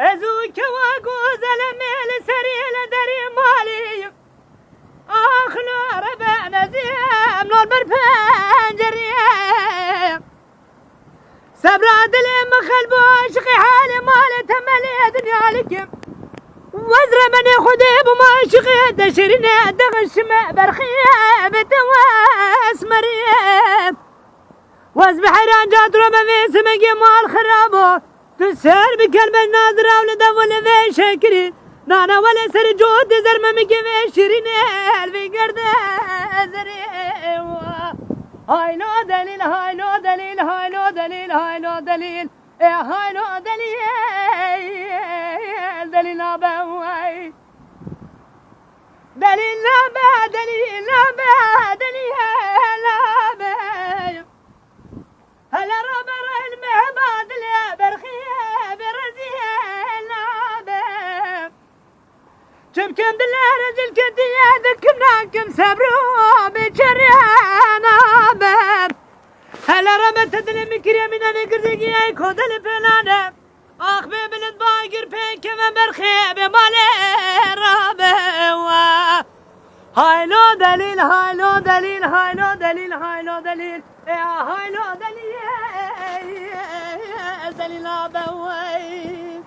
ازوك وقوز الميل سريل دري مالي اخلو ربع نزيم نور برفنجري سبراد المخل بوشقي حالي مالي تملي دنيا لكم وزر من خديب وما شقي دشرنا دغش ما برخيب دواس مريم واصبح حيران جاترو ما في سمقي مال خرابو تسهر بكلمة ناظرة ولدا ولا في شكري نانا ولا سر جود زر ما مقي في شيرين في قرد زري هاي لو دليل هاي لو دليل هاي لو دليل هاي لو دليل هاي لو دليل دليل أبوي دليل أبا دليل أبا دليل أبا هلا ربر المعباد لا برخي برزيل أبا شبكم دلها رجل كديا ذكمناكم صبروا بجريان أبا هلا ربت تدلي مكريا من أنا قرزقي أي كود الفلانة آخ ببلد باقر بين كما برخي بمالي رابا هاي لو دليل هاي لو دليل هاي لو دليل هاي لو دليل هاي لو دليل دليل أبوي